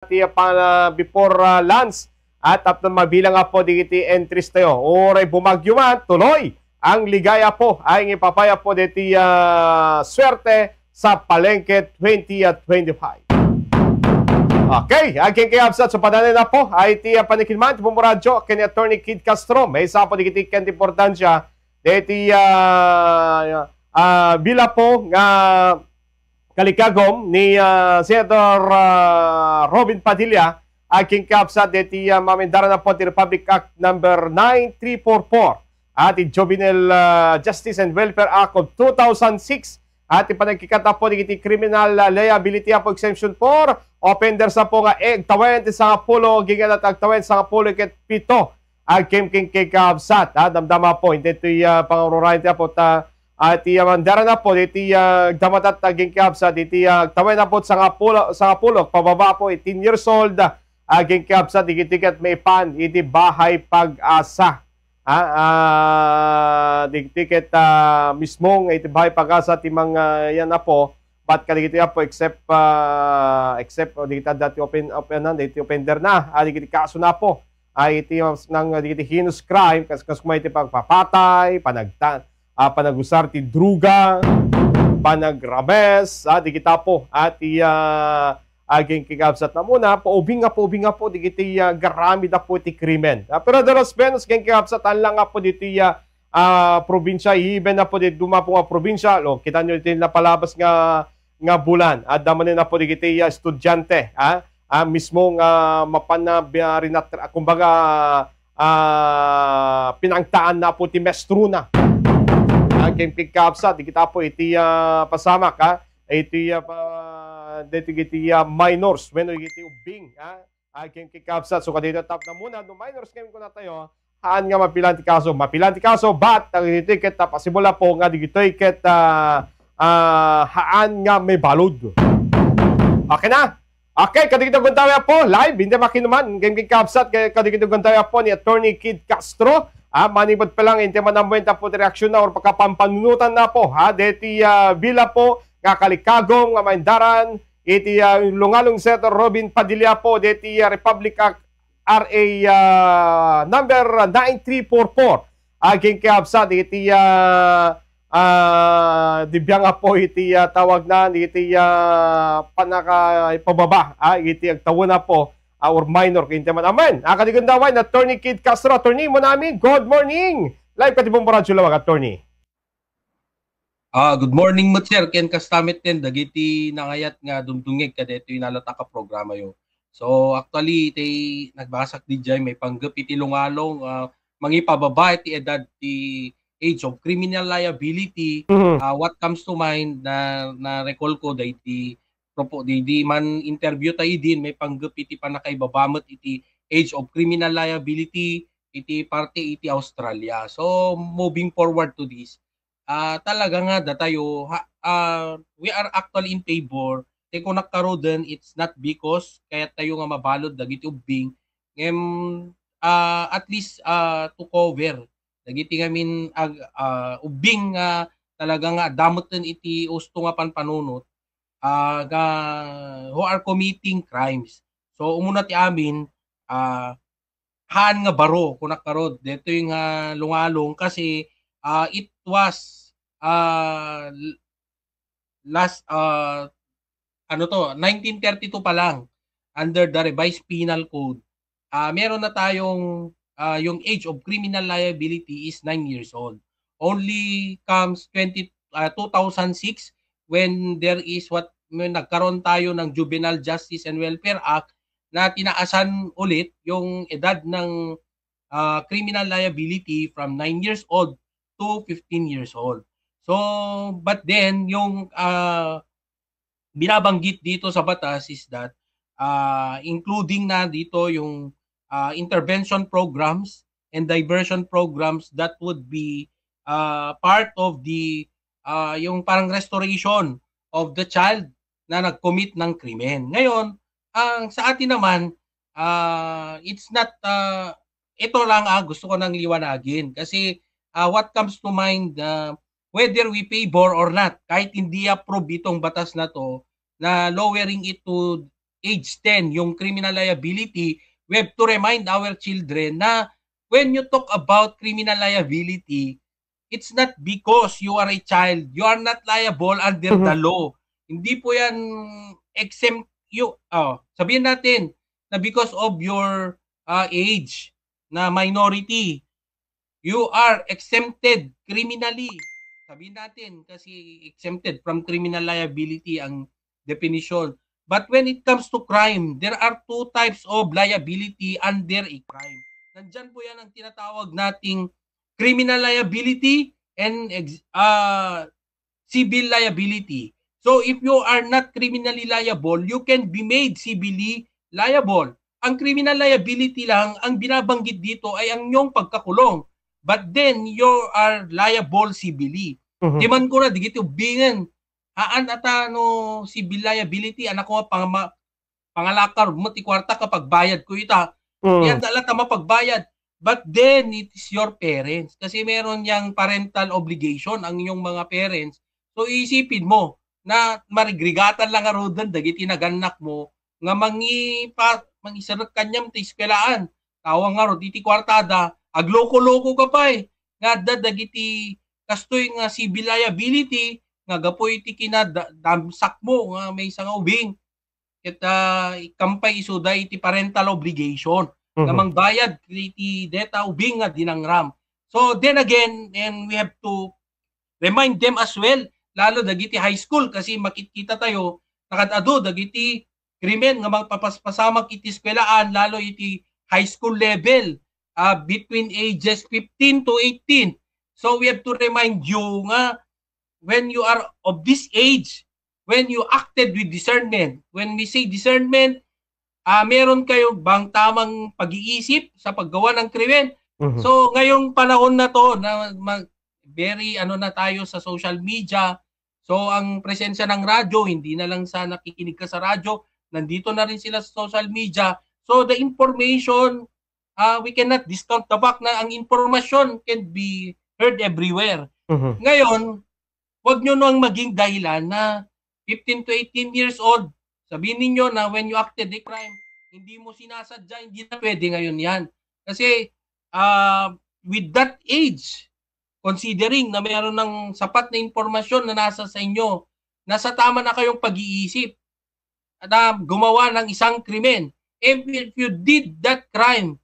before lunch at tapos mabilang po digiti entries tayo. Oray bumagyuman, tuloy ang ligaya po ay ipapaya po diti swerte sa Palengke 2025. Okay, aking kayabsat so padanan na po ay panikinman pumuradyo kini Attorney Kid Castro. May isa po digiti kent importansya diti bila po nga kalikagom ni Senator Robin Padilla aking kapsa deti mamindara na po ti Republic Act number 9344 at the Juvenile Justice and Welfare Act of 2006 at ipanagkikata po di criminal liability po exemption for offenders sa po nga tawen sa pulo gigan at tawen sa pulo ket pito aking kapsat damdama po hindi ito pangururahin po ta at mandara na po iti damatat aging kapsa iti tawin na po sa pulok pababa po 18 years old aging kapsa digitikat may pan iti bahay pag-asa digitikat mismong iti bahay pag-asa ti mga yan na po but kaligiti po except digita dati open iti offender na digiti kaso na po ay iti ng digiti heinous crime kas kumay iti pagpapatay panagusar ti druga, panagrabes, di kita po at aging kikabsat na muna, paubing nga po, di kita garami da po ti krimen. Pero de los menos, keng kikabsat, lang nga po dito probinsya, even na po dito dumapo nga probinsya, kita nyo dito na palabas nga bulan, at damanin na po di kita estudyante, mismo nga mapanabirinat, kumbaga, pinangtaan na po ti mestruna. Aking pigkapsa, di kita po iti pasamak, iti minors, when iti ubing, aking pigkapsa. So kadito tap na muna, no minors ngayon ko na tayo, haan nga mapilan ti kaso, but iti ket pasimula po nga di ito ket haan nga may balod. Okay na? Okay, kadikito guntawya po, live, hindi makinuman, game pigkapsa, kadikito guntawya po ni Attorney Kid Castro. Manibot pa lang, hindi man naman po reaksyon na or pagkapampanunutan na po. Deti bila po, kakalikagong, maindaran, iti lungalong Senator Robin Padilla po, deti Republic Act RA number 9344. Aging kiabsa, deti dibiyang po, iti tawag na, iti panakapababa, iti agtawa na po, our minor kintaman aman. Akadigundawan, Attorney Kid Castro. Attorney mo namin, good morning. Live ka di pong paradyo lawag, Attorney. Good morning mo, sir. Ken kastamit din, dagiti nangayat nga dumdungig ka dito yung nalata ka programa yo. So, actually, nagbasak di dyan, may panggap iti lungalong, mangipababa iti edad ti age of criminal liability. What comes to mind na recall ko da iti di man interview tayo din may panggap iti panakaibabamot iti age of criminal liability iti parte iti Australia. So moving forward to this, talaga nga datayo we are actually in favor kung nagkaroon it's not because kaya tayo nga mabalod dagiti ubing at least to cover dagiti ngamin ubing talaga nga damoten iti usto nga panpanunot who are committing crimes. So umuna ti amin haan nga baro kung nakarod dito yung lungalong kasi it was last 1932 pa lang under the revised penal code. Meron na tayong yung age of criminal liability is 9 years old. Only comes 2006 when there is nagkaroon tayo ng Juvenile Justice and Welfare Act na tinaasan ulit yung edad ng criminal liability from 9 years old to 15 years old. So, but then, yung binabanggit dito sa batas is that including na dito yung intervention programs and diversion programs that would be part of the yung parang restoration of the child na nag-commit ng krimen. Ngayon, sa atin naman, it's not, ito lang gusto ko nang liwanagin. Kasi what comes to mind, whether we favor or not, kahit hindi approve itong batas na to, na lowering it to age 10, yung criminal liability, we have to remind our children na when you talk about criminal liability, it's not because you are a child. You are not liable under the law. Hindi po yan exempt. Sabihin natin na because of your age na minority, you are exempted criminally. Sabihin natin kasi exempted from criminal liability ang definition. But when it comes to crime, there are two types of liability under a crime. Nandyan po yan ang tinatawag nating criminal liability and civil liability. So if you are not criminally liable, you can be made civilly liable. Ang criminal liability lang, ang binabanggit dito ay ang iyong pagkakulong. But then, you are liable civilly. Timan ko na, digit ubingan. Haan ata no civil liability, anak ko pangalakar mo, ti kwarta kapag bayad ko ita. Yan dala tama pagbayad. But then, it is your parents. Kasi meron yang parental obligation ang inyong mga parents. So, isipin mo, na marigrigatan lang nga rodan, dagiti naganak mo, nga mangisarot kanyam ti espelaan. Tawang nga ro, diti kwartada, agloko-loko ka pa eh. Nga dagiti kastoy nga civil liability, nga gapoy ti kinadamsak mo, nga may isang ubing. Kita ikampay isuda iti parental obligation. Nga mangbayad iti deta ubing nga dinangram. So then again, and we have to remind them as well, lalo dagiti high school kasi makikita tayo nakadado dagiti krimen nga magpapaspasamak iti eskwelahan lalo iti high school level between ages 15 to 18. So we have to remind you nga when you are of this age, when you acted with discernment. When we say discernment, meron kayo bang tamang pag-iisip sa paggawa ng krimen? So ngayong panahon na to na very na tayo sa social media. So ang presensya ng radyo, hindi na lang sa nakikinig ka sa radyo, nandito na rin sila sa social media. So the information, we cannot discount the fact na ang information can be heard everywhere. Ngayon, wag nyo nang maging dahilan na 15 to 18 years old, sabihin niyo na when you acted a crime, hindi mo sinasadya, hindi na pwede ngayon yan. Kasi with that age, considering na mayroon ng sapat na impormasyon na nasa sa inyo, nasa tama na kayong pag-iisip na gumawa ng isang krimen. If you did that crime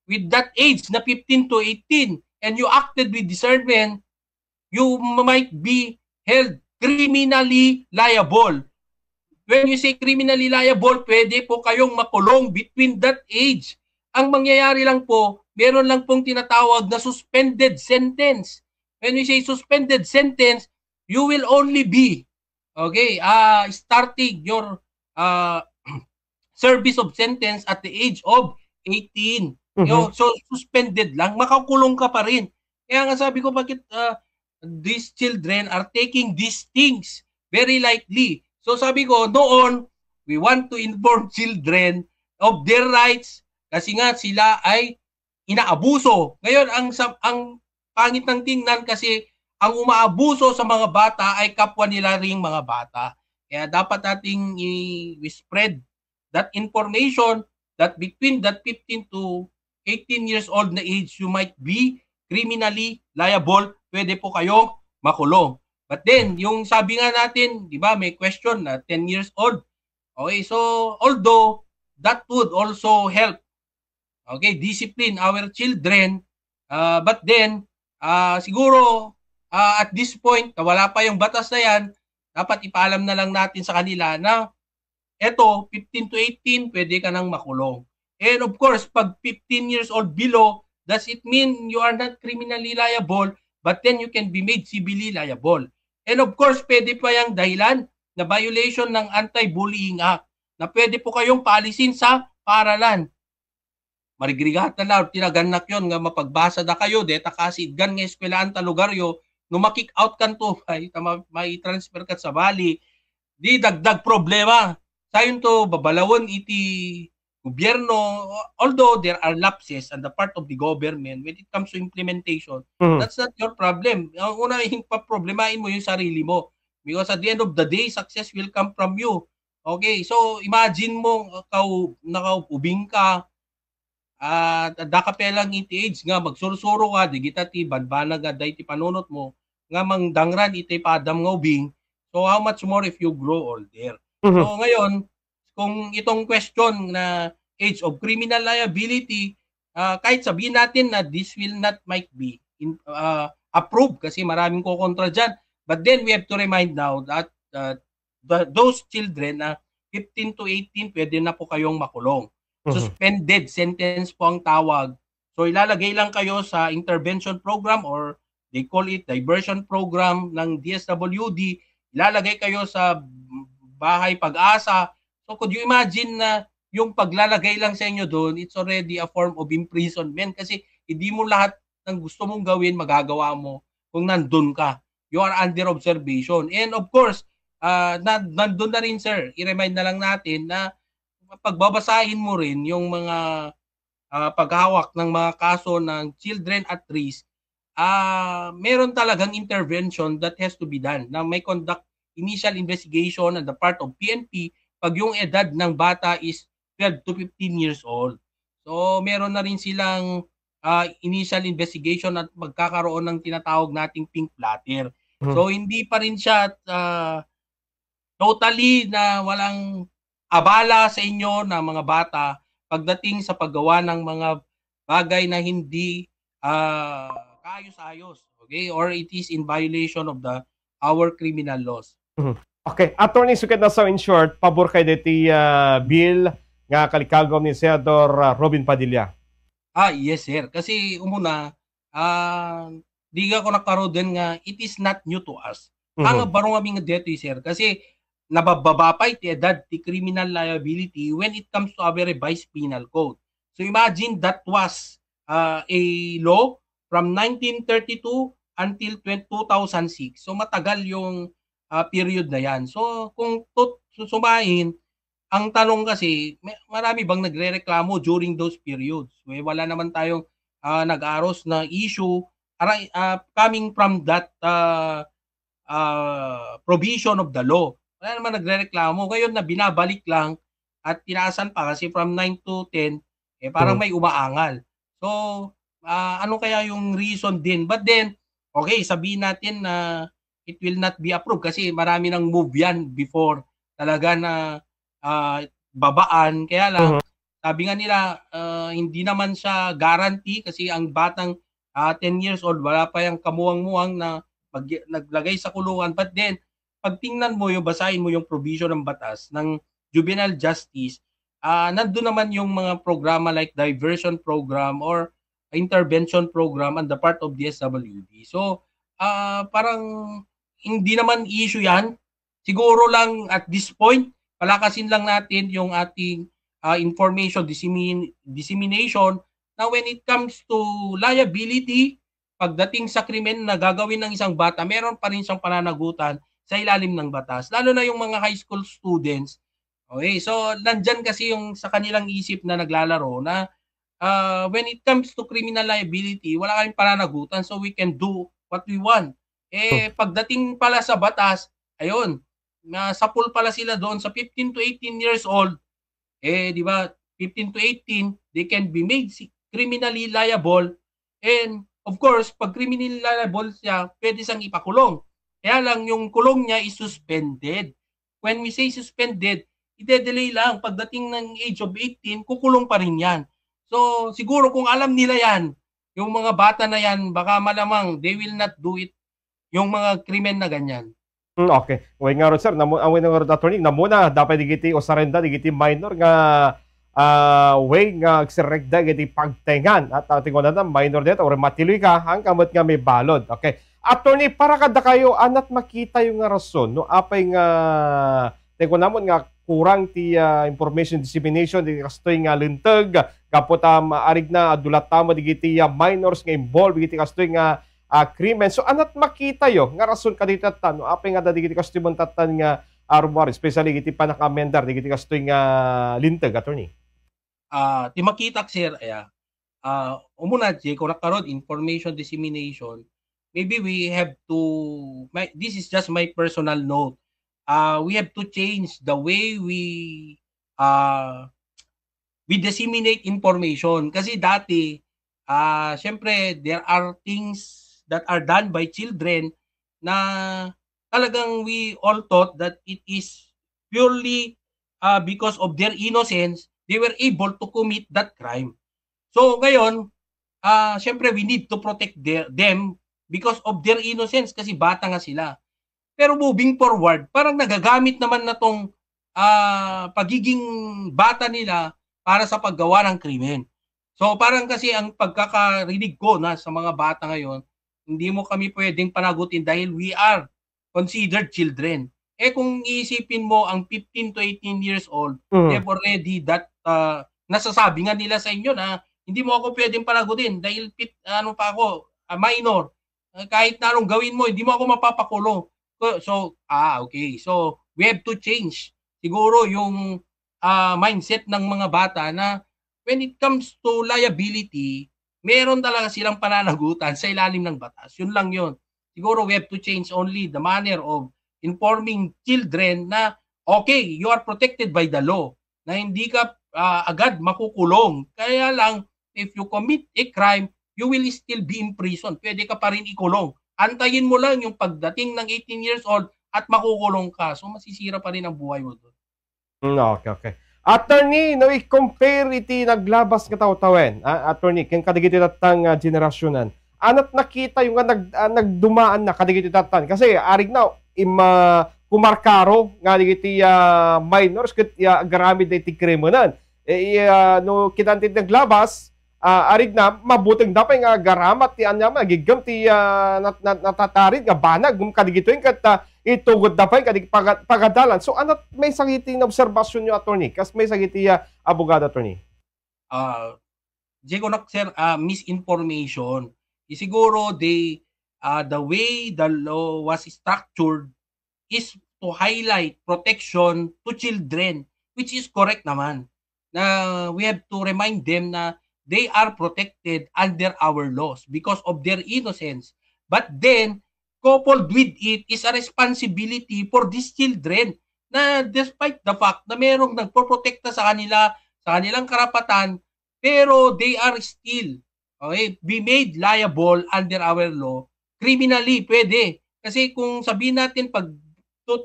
with that age na 15 to 18 and you acted with discernment, you might be held criminally liable. When you say criminally liable, pwede po kayong makulong between that age. Ang mangyayari lang po, meron lang pong tinatawag na suspended sentence. When we say suspended sentence, you will only be, starting your service of sentence at the age of 18. So, suspended lang, makakulong ka pa rin. Kaya nga sabi ko, bakit these children are taking these things very lightly. So sabi ko, noon, we want to inform children of their rights kasi nga sila ay inaabuso. Ngayon, ang pangit ng tingnan kasi ang umaabuso sa mga bata ay kapwa nila ring mga bata. Kaya dapat nating i-spread that information that between that 15 to 18 years old na age, you might be criminally liable. Pwede po kayong makulong. But then, yung sabi nga natin, di ba, may question na 10 years old. Okay, so although that would also help, discipline our children, but then, siguro, at this point, wala pa yung batas na yan, dapat ipaalam na lang natin sa kanila na eto, 15 to 18, pwede ka nang makulong. And of course, pag 15 years old below, does it mean you are not criminally liable, but then you can be made civilly liable? And of course, pwede pa yung dahilan na violation ng Anti-Bullying Act na pwede po kayong paalisin sa paaralan. Marigrigatan na, tinaganak yun nga mapagbasa na kayo, deta kasi gan nga eskwelahan ta lugaryo, no makick out kan to, may transfer ka sa bali, di dagdag problema. Sayon to, babalawon iti gobyerno, although there are lapses on the part of the government when it comes to implementation, that's not your problem. Ang una, paproblemahin mo yung sarili mo. Because at the end of the day, success will come from you. Okay, so imagine mo nakaubing ka at dakapelang iti age nga magsursuro ka digita ti banbanag day ti panunot mo nga mangdangran iti padam nga ubing. So how much more if you grow older? Mhm. So ngayon, kung itong question na age of criminal liability, kahit sabihin natin na this will not might be approved kasi maraming kokontra dyan. But then we have to remind now that those children na 15 to 18, pwede na po kayong makulong. Suspended sentence po ang tawag. So ilalagay lang kayo sa intervention program or they call it diversion program ng DSWD. Ilalagay kayo sa bahay pag-asa. So could you imagine na yung paglalagay lang sa inyo doon, it's already a form of imprisonment kasi hindi mo lahat ng gusto mong gawin magagawa mo kung nandun ka. You are under observation. And of course, nandun na rin sir, i-remind na lang natin na pagbabasahin mo rin yung mga paghawak ng mga kaso ng children at risk, meron talagang intervention that has to be done na may conduct initial investigation on the part of PNP pag yung edad ng bata is 12 to 15 years old. So meron na rin silang initial investigation at magkakaroon ng tinatawag nating pink platter. So hindi pa rin siya totally na walang abala sa inyo na mga bata pagdating sa paggawa ng mga bagay na hindi kaayos-ayos, okay? Or it is in violation of our criminal laws. Okay, Attorney Suket na sa in short, pabor kay diti bill nga kalikagom ni Senador Robin Padilla. Yes sir. Kasi umuna, di ko nakaro din nga it is not new to us. Ang barong aming deto sir kasi nabababa pa iti edad ti criminal liability when it comes to our revised penal code. So imagine that was a law from 1932 until 2006. So matagal yung period na yan. So kung susumahin, ang tanong kasi, marami bang nagrereklamo during those periods? Wala naman tayong nag-aros na issue coming from that provision of the law. Wala naman nagrereklamo. Ngayon na binabalik lang at tinaasan pa kasi from 9 to 10, parang may umaangal. So, ano kaya yung reason din? But then, okay, sabihin natin na it will not be approved kasi marami nang move yan before talaga na babaan. Kaya lang, sabi nga nila, hindi naman siya guarantee kasi ang batang 10 years old, wala pa yung kamuwang-muwang na naglagay sa kulungan. But then, pag tingnan mo yung, basahin mo yung provision ng batas ng juvenile justice, nandun naman yung mga programa like diversion program or intervention program on the part of DSWD. So, parang hindi naman issue yan. Siguro lang at this point, palakasin lang natin yung ating information dissemination na when it comes to liability, pagdating sa krimen na gagawin ng isang bata, meron pa rin siyang pananagutan sa ilalim ng batas. Lalo na yung mga high school students. Okay, so nandyan kasi yung sa kanilang isip na naglalaro na when it comes to criminal liability, wala kayong pananagutan so we can do what we want. Pagdating pala sa batas, ayun, sa pool pala sila doon sa 15 to 18 years old. Di ba, 15 to 18, they can be made criminally liable. And of course, pag criminally liable siya, pwede siyang ipakulong. Kaya lang yung kulong niya is suspended. When we say suspended, ide-delay lang. Pagdating ng age of 18, kukulong pa rin yan. So siguro kung alam nila yan, yung mga bata na yan, baka malamang they will not do it, yung mga krimen na ganyan. Okay. Way nga ron sir, ang way nga ron attorney, namuna dapat digiti o sarenda digiti minor nga way nga agsiregda digiti pagtengan at tingon na minor dito or matiloy ka ang kamot nga may balod. Okay. Attorney, para kada kayo anat makita yung nga rason no apay nga tingon namon nga kurang ti information dissemination di kastoy nga linteg kapot arig na adulat tamo digiti minors nga involved digiti kastoy nga krimen. So anat makita yo nga rason kadito no apay nga digiti kastoy mon tatan nga armor especially digiti panakamendar digiti kastoy nga linteg attorney. Ti makita sir umuna kung nakaroon information dissemination, maybe we have to, this is just my personal note, we have to change the way uh, we disseminate information. Kasi dati, syempre, there are things that are done by children na talagang we all thought that it is purely because of their innocence, they were able to commit that crime. So ngayon, syempre we need to protect them because of their innocence kasi bata nga sila. Pero moving forward, parang nagagamit naman na tong pagiging bata nila para sa paggawa ng krimen. So parang kasi ang pagkakarinig ko na sa mga bata ngayon, hindi mo kami pwedeng panagutin dahil we are considered children. Eh kung iisipin mo ang 15 to 18 years old, they've already that nasasabi nga nila sa inyo na hindi mo ako pwedeng panagutin dahil ano pa ako, minor. Kahit na anong gawin mo, hindi mo ako mapapakulong. So, okay. So, we have to change siguro yung mindset ng mga bata na when it comes to liability, meron talaga silang pananagutan sa ilalim ng batas. Yun lang yun. Siguro we have to change only the manner of informing children na okay, you are protected by the law, na hindi ka agad makukulong. Kaya lang, if you commit a crime, you will still be in prison. Pwede ka pa rin ikulong. Antayin mo lang yung pagdating ng 18 years old at makukulong ka. So, masisira pa rin ang buhay mo doon. Okay. Attorney, no i-compare iti naglabas nga tawtawen. Attorney, kung kadigiti tatang generasyonan. Anat nakita yung nagdumaan na kadigiti tatan. Kasi arig na, kumarkaro nga digiti minors ket garamid na iti krimenan. No kitantid naglabas, arig na mabuting dapay nga garamat ti anya magigam ti natatarid nga banag gum kadigitoy ket itugod dapay kadig pagadalan. So ano may sagiti na obserbasyon nyo, attorney? Kas may sagiti abogado, attorney? Diego nak sir, misinformation. Siguro the way the law was structured is to highlight protection to children, which is correct naman. Na we have to remind them na they are protected under our laws because of their innocence. But then, coupled with it is a responsibility for these children na despite the fact na merong nagpoprotekta sa kanila, sa kanilang karapatan, pero they are still be made liable under our law. Criminally, pwede. Kasi kung sabihin natin, pag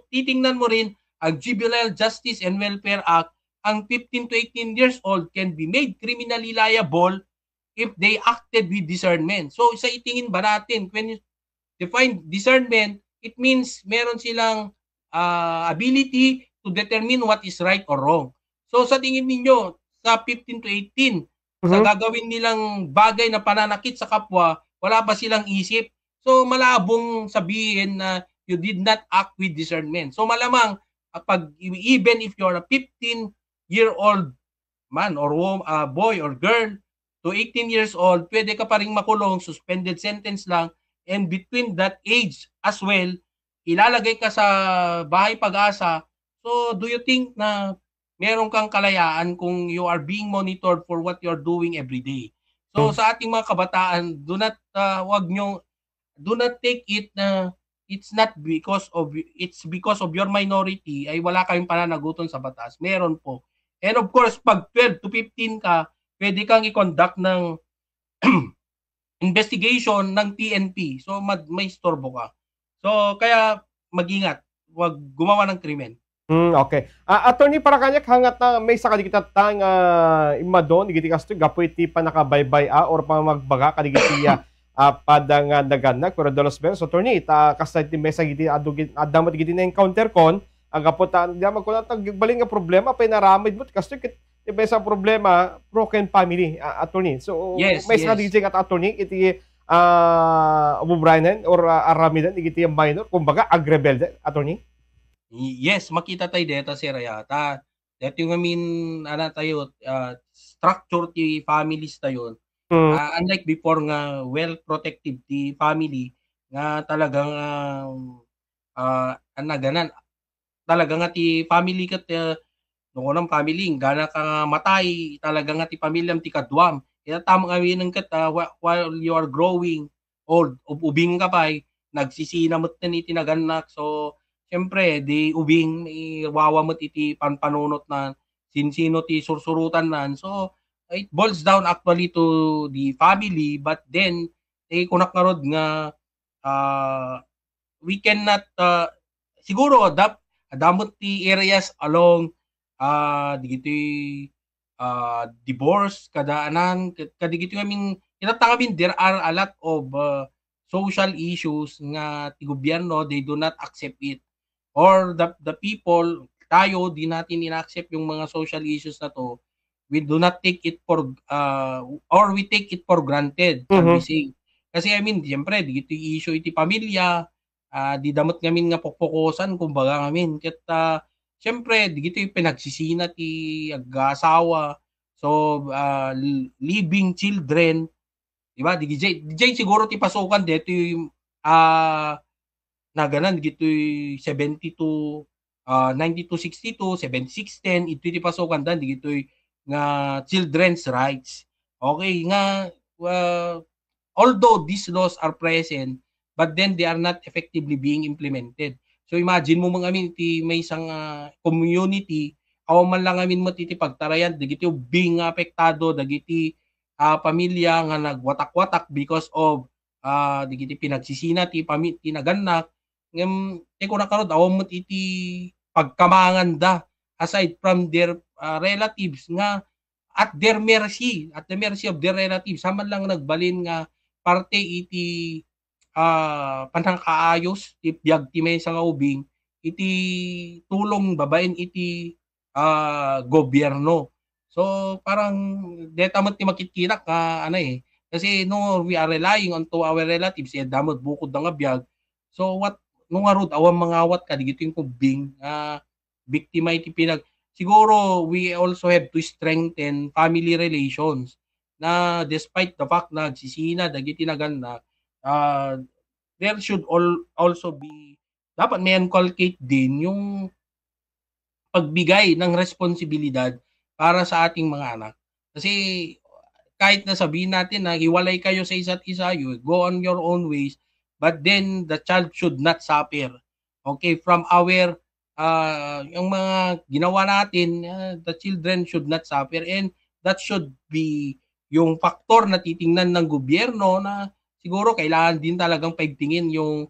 titingnan mo rin ang Juvenile Justice and Welfare Act, ang 15 to 18 years old can be made criminally liable if they acted with discernment. So, sa itingin ba natin, when you define discernment, it means meron silang ability to determine what is right or wrong. So, sa tingin ninyo, sa 15 to 18, sa gagawin nilang bagay na pananakit sa kapwa, wala ba silang isip? So, malabong sabihin na you did not act with discernment. So, malamang, even if you're a 15-year-old man or boy or girl to 18 years old, pwede ka pa rin makulong, suspended sentence lang, and between that age as well, ilalagay ka sa bahay pag-asa. So, do you think na meron kang kalayaan kung you are being monitored for what you're doing every day? So, sa ating mga kabataan, do not take it na it's because of your minority ay wala kayong pananagutan sa batas. Meron po. And of course, pag 12 to 15 ka, pwede kang i-conduct ng investigation ng PNP. So, may istorbo ka. So, kaya mag-ingat. Huwag gumawa ng krimen. Okay. Attorney, para kanyak hangat na may sakadikitatang imadon, igiti kasto, gapoy ti pa nakabaybay or pa magbaga, kadigiti padang naganag, pero dalos beres, attorney, kasay ti may sagiti, adamot igiti na encounter kon, ang kapot, diyaman ko na, baling nga problema, pinaramid mo, kasto, iba sa problema, broken family, attorney. So, yes, may sakadikiting at attorney, iti umubrayanan or aramidan, igiti yung minor, kumbaga, agrebelde, attorney? Yes, makita tayo dito, sir, yata. Dito yung, tayo, structure ti families tayo. Unlike before nga, well-protected ti family, nga talagang, ganan, talaga nga ti family kat, nung unang family, gana ka matay, talaga nga ti pamilyam ti kadwam. Kaya tamang awin ng kat, while you are growing old, ubing ka pa, nagsisinamot na ni tinaganak. So, siyempre di ubing iwawamot iti panpanunot na sinsino ti sursurutan nan. So it boils down actually to the family, but then kunak nga rod nga we cannot siguro damot ti areas along digiti divorce kadaanan kadigiti amin kami there are a lot of social issues nga ti gobyerno they do not accept it, or the people tayo di natin ina-accept yung mga social issues na to. We do not take it for or we take it for granted, shall we say. Kasi I mean, siyempre, dito issue iti pamilya, di damot ngamin nga pokpokosan, kumbaga ngamin. Kat siyempre, dito yung pinagsisina ti ag-asawa. So, living children, di ba? DJ siguro ti pasukan dito yung naganan, dito yung 72, 9262, 7610, ito ti pasukan dan, dito yung nga children's rights. Okay, nga although these laws are present, but then they are not effectively being implemented. So imagine mo mga amin ti may isang community, aw man lang amin mo ti pagtarayan dagiti being apektado dagiti pamilya nga nagwatak-watak because of dagiti pinagsisina ti naganak ngem ko nakarod aw mo iti pagkamangan da aside from their relatives nga at the mercy of their relatives saman lang nagbalin nga parte iti panangkaayos ti biag ti maysa nga ubing iti tulong babaen iti gobyerno. So parang detamot ti makikita ka kasi no we are relying on to our relatives damot bukod nga biag. So what no nga rod awang mangawat ka digito yung kubing biktima iti siguro we also have to strengthen family relations na despite the fact na nagsisina dagiti naganak there should also be dapat may inculcate din yung pagbigay ng responsibilidad para sa ating mga anak. Kasi kahit na sabihin natin na hiwalay kayo sa isa't isa, you go on your own ways, but then the child should not suffer. Okay, from our yung mga ginawa natin, the children should not suffer, and that should be yung faktor na titingnan ng gobyerno na siguro kailangan din talagang paigtingin yung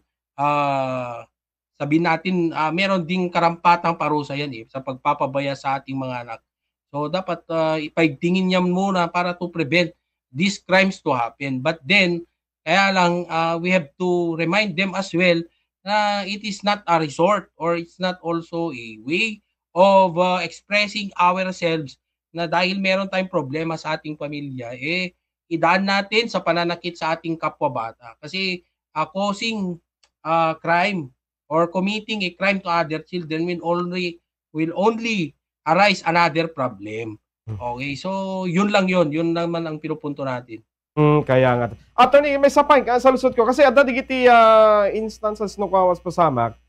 sabihin natin meron ding karampatang parusa yan sa pagpapabaya sa ating mga anak. So dapat ipaigtingin niya muna para to prevent these crimes to happen. But then kaya lang we have to remind them as well na it is not a resort or it's not also a way of expressing ourselves na dahil meron tayong problema sa ating pamilya, idaan natin sa pananakit sa ating kapwa bata. Kasi causing crime or committing a crime to other children will only arise another problem. Okay, so yun lang yun. Yun naman ang pinupunto natin. Kaya nga. Attorney, may sapay sa lusot ko kasi ada digiti instances no kawas pasamak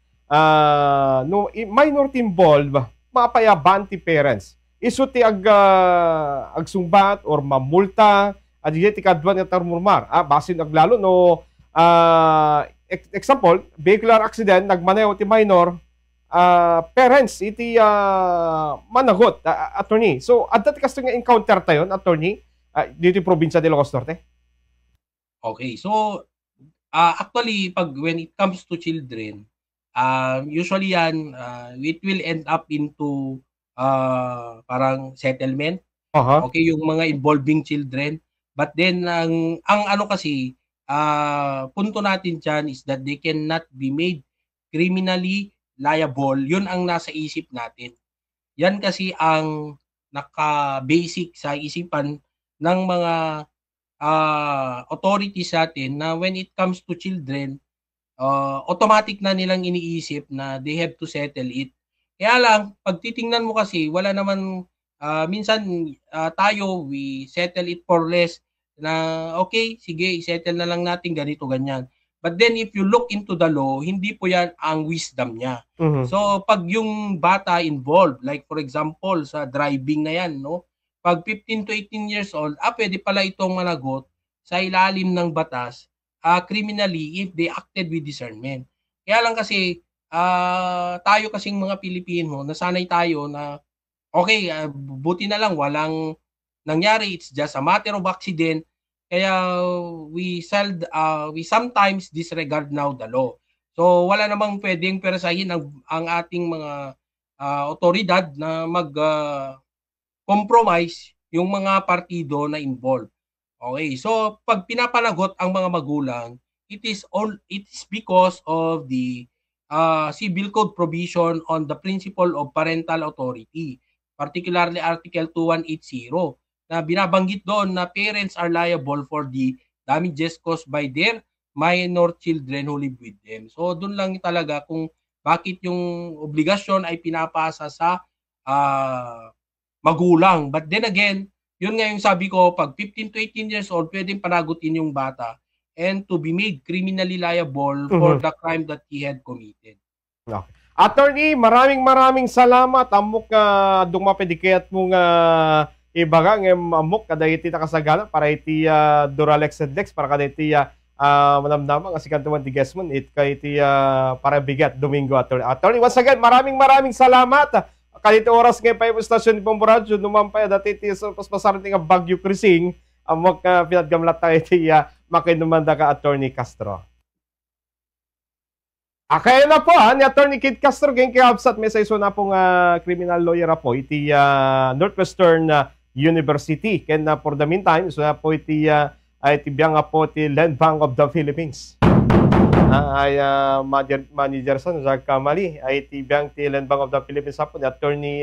no minor involved mapayaban ti parents isu ti agsumbat or mamulta at digiti kadwan nga tarmurmar basin aglalo no example vehicular accident nagmaneho ti minor parents iti managot attorney. So adda ti kasto nga encounter tayon attorney dito probinsya de Ilocos Norte? Okay, so actually pag when it comes to children, usually yan it will end up into parang settlement. Okay, yung mga involving children. But then ang ano kasi punto natin diyan is that they cannot be made criminally liable. Yun ang nasa isip natin. Yan kasi ang naka-basic sa isipan ng mga authorities natin na when it comes to children, automatic na nilang iniisip na they have to settle it. Kaya lang, pag titingnan mo kasi, wala naman, minsan tayo, we settle it for less na okay, sige, settle na lang natin ganito, ganyan. But then if you look into the law, hindi po yan ang wisdom niya. So pag yung bata involved, like for example, sa driving na yan, no? Pag 15 to 18 years old, pwede pala itong managot sa ilalim ng batas criminally if they acted with discernment. Kaya lang kasi tayo kasing mga Pilipino, nasanay tayo na, okay, buti na lang walang nangyari, it's just a matter of accident, kaya we sometimes disregard now the law. So wala namang pwedeng perasahin ang ating mga otoridad na compromise yung mga partido na involved. Okay, so pag pinapanagot ang mga magulang, it is because of the Civil Code provision on the principle of parental authority, particularly Article 2180, na binabanggit doon na parents are liable for the damages caused by their minor children who live with them. So doon lang talaga kung bakit yung obligasyon ay pinapasa sa magulang. But then again, yun nga yung sabi ko, pag 15 to 18 years old, pwedeng panagutin yung bata and to be made criminally liable for the crime that he had committed. Okay. Attorney, maraming salamat. Amok dumapedikayat mong ibaga ng amok kada iti nakasagala para iti Duralex and Dex para kada iti manamnamang asikantuan ti Gesmon it kay iti para bigat Domingo. Attorney, once again, maraming salamat. Kalito oras ngayon pa yung stasyon ni Pamburadyo, numampay dati iti paspasaran nga Bagyo Crising, amok pinatgamlat tayo iti makinumanda ka Attorney Castro. Kaya na po ni Attorney Kid Castro, ganyan kaya may sa iso na pong criminal lawyer po, iti Northwestern University. Kaya na for the meantime, so na po iti biyang po iti Land Bank of the Philippines. Ay manager sa Kamali, ay iti biyang iti Land Bank of the Philippines po ni Attorney